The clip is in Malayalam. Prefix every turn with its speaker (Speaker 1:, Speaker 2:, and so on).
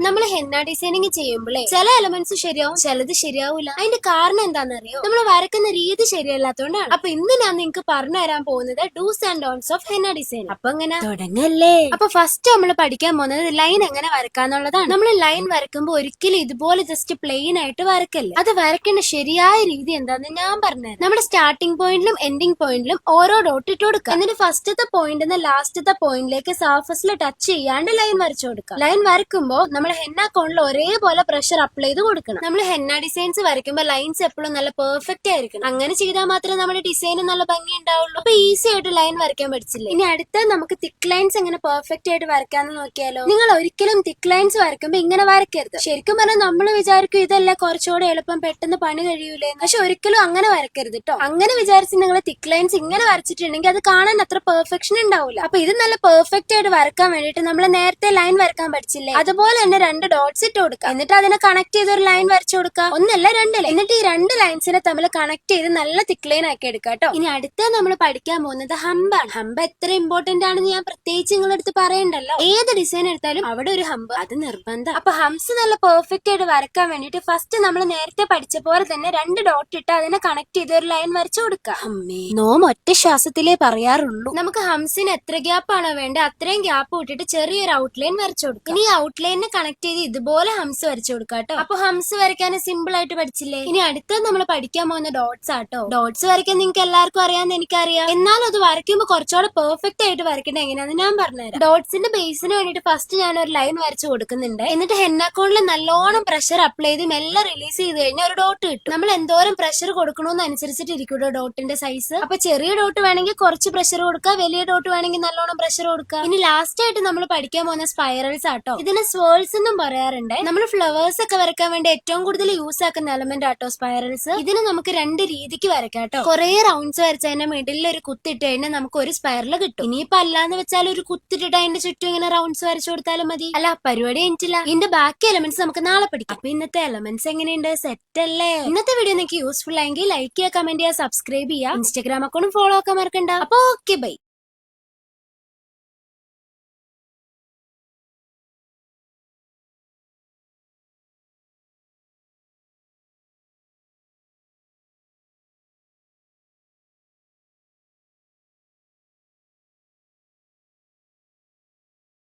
Speaker 1: നമ്മൾ ഹെന്ന ഡിസൈനിങ് ചെയ്യുമ്പോഴേ ചില എലമെന്റ്സ് ശരിയാവും, ചിലത് ശരിയാവൂല. അതിന്റെ കാരണം എന്താണെന്നറിയോ? നമ്മൾ വരക്കുന്ന രീതി ശരിയല്ലാത്തോണ്ടാണ്. അപ്പൊ ഇന്ന് ഞാൻ നിങ്ങൾക്ക് പറഞ്ഞു തരാൻ പോകുന്നത് dos and don'ts of henna design. അപ്പൊ ഇങ്ങനെ തുടങ്ങല്ലേ? അപ്പൊ ഫസ്റ്റ് നമ്മൾ പഠിക്കാൻ പോകുന്നത് ലൈൻ എങ്ങനെ വരക്കാന്നുള്ളതാണ്. നമ്മൾ ലൈൻ വരക്കുമ്പോൾ ഒരിക്കലും ഇതുപോലെ ജസ്റ്റ് പ്ലെയിൻ ആയിട്ട് വരക്കല്ലേ. അത് വരക്കേണ്ട ശരിയായ രീതി എന്താന്ന് ഞാൻ പറഞ്ഞുതരാം. നമ്മുടെ സ്റ്റാർട്ടിംഗ് പോയിന്റിലും എൻഡിംഗ് പോയിന്റിലും ഓരോ ഡോട്ട് ഇട്ട് കൊടുക്കുക. എന്നിട്ട് ഫസ്റ്റത്തെ പോയിന്റ് ലാസ്റ്റത്തെ പോയിന്റിലേക്ക് സർഫസിൽ ടച്ച് ചെയ്യാണ്ട് ലൈൻ വരച്ചു കൊടുക്കുക. ലൈൻ വരക്കുമ്പോൾ നമ്മൾ ഹെന്ന കോണിൽ ഒരേപോലെ പ്രഷർ അപ്ലൈ ചെയ്ത് കൊടുക്കണം. നമ്മൾ ഹെന്ന ഡിസൈൻസ് വരയ്ക്കുമ്പോൾ ലൈൻസ് എപ്പോഴും നല്ല പെർഫെക്റ്റ് ആയിരിക്കണം. അങ്ങനെ ചെയ്താൽ മാത്രമേ നമ്മുടെ ഡിസൈന് നല്ല ഭംഗി ഉണ്ടാവുള്ളൂ. അപ്പൊ ഈസി ആയിട്ട് ലൈൻ വരയ്ക്കാൻ പഠിച്ചില്ലേ? ഇനി അടുത്ത നമുക്ക് തിക്ക് ലൈൻസ് എങ്ങനെ പെർഫെക്റ്റ് ആയിട്ട് വരയ്ക്കാന്ന് നോക്കിയാലോ? നിങ്ങൾ ഒരിക്കലും തിക്ക് ലൈൻസ് വരയ്ക്കുമ്പോൾ ഇങ്ങനെ വരയ്ക്കരുത്. ശരിക്കും പറഞ്ഞാൽ നമ്മൾ വിചാരിക്കും ഇതല്ല കുറച്ചുകൂടെ എളുപ്പം, പെട്ടെന്ന് പണി കഴിയൂലേ. പക്ഷെ ഒരിക്കലും അങ്ങനെ വരയ്ക്കരുത് കേട്ടോ. അങ്ങനെ വിചാരിച്ച് നിങ്ങൾ തിക്ക് ലൈൻസ് ഇങ്ങനെ വരച്ചിട്ടുണ്ടെങ്കിൽ അത് കാണാൻ അത്ര പെർഫെക്ഷൻ ഉണ്ടാവില്ല. അപ്പൊ ഇത് നല്ല പെർഫെക്റ്റ് ആയിട്ട് വരക്കാൻ വേണ്ടിട്ട് നമ്മൾ നേരത്തെ ലൈൻ വരക്കാൻ പഠിച്ചില്ലേ? അതുപോലെ തന്നെ 2 ഡോട്ട്സ് ഇട്ട് കൊടുക്കുക. എന്നിട്ട് അതിനെ കണക്ട് ചെയ്ത് ഒരു ലൈൻ വരച്ചു കൊടുക്കുക. ഒന്നല്ല 2 ലൈൻ. എന്നിട്ട് ഈ 2 ലൈൻസിനെ തമ്മിൽ കണക്ട് ചെയ്ത് നല്ല തിക്ക് ലൈൻ ആക്കി എടുക്കുക കേട്ടോ. ഇനി അടുത്ത നമ്മൾ പഠിക്കാൻ പോകുന്നത് ഹമ്പാണ്. ഹമ്പ് എത്ര ഇമ്പോർട്ടന്റ് ആണെന്ന് ഞാൻ പ്രത്യേകിച്ച് നിങ്ങളുടെ അടുത്ത് പറയണ്ടല്ലോ. ഏത് ഡിസൈൻ എടുത്താലും അവിടെ ഒരു ഹമ്പ് അത് നിർബന്ധം. അപ്പൊ ഹംസ് നല്ല പെർഫെക്റ്റ് ആയിട്ട് വരക്കാൻ വേണ്ടിട്ട് ഫസ്റ്റ് നമ്മൾ നേരത്തെ പഠിച്ച പോലെ തന്നെ 2 ഡോട്ട് ഇട്ട് അതിനെ കണക്ട് ചെയ്ത് ഒരു ലൈൻ വരച്ചു കൊടുക്കുക. അമ്മേ, നോം ഒറ്റ ശ്വാസത്തിലേ പറയാറുള്ളൂ. നമുക്ക് ഹംസിന് എത്ര ഗ്യാപ്പ് ആണോ വേണ്ടത് അത്രയും ഗ്യാപ്പ് വിട്ടിട്ട് ചെറിയൊരു ഔട്ട്ലൈൻ വരച്ചു കൊടുക്കുക. ഇനി ഔട്ട്ലൈനെ കണക്ട് ചെയ്ത് ഇതുപോലെ ഹംസ് വരച്ചു കൊടുക്കുക കേട്ടോ. അപ്പൊ ഹംസ് വരയ്ക്കാൻ സിമ്പിൾ ആയിട്ട് പഠിച്ചില്ലേ? ഇനി അടുത്ത നമ്മൾ പഠിക്കാൻ പോകുന്ന ഡോട്ട്സ് ആട്ടോ. ഡോട്ട്സ് വരയ്ക്കാൻ നിങ്ങൾക്ക് എല്ലാവർക്കും അറിയാമെന്ന് എനിക്കറിയാം. എന്നാലും അത് വരയ്ക്കുമ്പോൾ കുറച്ചുകൂടെ പെർഫെക്റ്റ് ആയിട്ട് വരയ്ക്കേണ്ടത് എങ്ങനെയാന്ന് ഞാൻ പറഞ്ഞുതരാം. ഡോട്ട്സിന്റെ ബേസിന് വേണ്ടിട്ട് ഫസ്റ്റ് ഞാൻ ഒരു ലൈൻ വരച്ചു കൊടുക്കുന്നുണ്ട്. എന്നിട്ട് ഹെന്ന കോണിൽ നല്ലോണം പ്രഷർ അപ്ലൈ ചെയ്ത് മെല്ലെ റിലീസ് ചെയ്ത് കഴിഞ്ഞാൽ ഒരു ഡോട്ട് കിട്ടും. നമ്മൾ എന്തോരം പ്രഷർ കൊടുക്കണമെന്ന് അനുസരിച്ചിട്ട് ഇരിക്കും ഡോട്ടിന്റെ സൈസ്. അപ്പൊ ചെറിയ ഡോട്ട് വേണമെങ്കിൽ കുറച്ച് പ്രഷർ കൊടുക്കുക, വലിയ ഡോട്ട് വേണമെങ്കിൽ നല്ലോണം പ്രഷർ കൊടുക്കുക. ഇനി ലാസ്റ്റ് ആയിട്ട് നമ്മൾ പഠിക്കാൻ പോകുന്ന സ്പൈറൽസ് ആട്ടോ. ഇതിന് സ്വേൾസ് എന്നും പറയാറുണ്ട്. നമ്മൾ ഫ്ലവേഴ്സ് ഒക്കെ വരയ്ക്കാൻ വേണ്ടി ഏറ്റവും കൂടുതൽ യൂസ് ആക്കുന്ന എലമെന്റ് ആട്ടോ സ്പൈറൽസ്. ഇതിന് നമുക്ക് 2 രീതിക്ക് വരയ്ക്കാം കേട്ടോ. കുറെ റൗണ്ട്സ് വരച്ചതിന്റെ മിഡിലിൽ ഒരു കുത്തിട്ട് കഴിഞ്ഞാൽ നമുക്ക് ഒരു സ്പൈറൽ കിട്ടും. ഇനിയിപ്പോ അല്ലാന്ന് വെച്ചാൽ ഒരു കുത്തിട്ടിട്ട് അതിന്റെ ചുറ്റും ഇങ്ങനെ റൗണ്ട്സ് വരച്ചു കൊടുത്താലും മതി. അല്ല, പരിപാടി കഴിഞ്ഞിട്ടില്ല. ഇതിന്റെ ബാക്കി എലമെന്റ്സ് നമുക്ക് നാളെ പഠിക്കാം. അപ്പൊ ഇന്നത്തെ എലമെന്റ്സ് എങ്ങനെയുണ്ട്? സെറ്റ് അല്ലേ? ഇന്നത്തെ വീഡിയോ നിങ്ങൾക്ക് യൂസ്ഫുൾ ആയെങ്കിൽ ലൈക്ക് ചെയ്യുക, കമന്റ് ചെയ്യുക, സബ്സ്ക്രൈബ് ചെയ്യുക. ഇൻസ്റ്റാഗ്രാം അക്കൗണ്ടും ഫോളോ ആക്കാൻ മറക്കണ്ട. അപ്പൊ ഓക്കെ, ബൈ.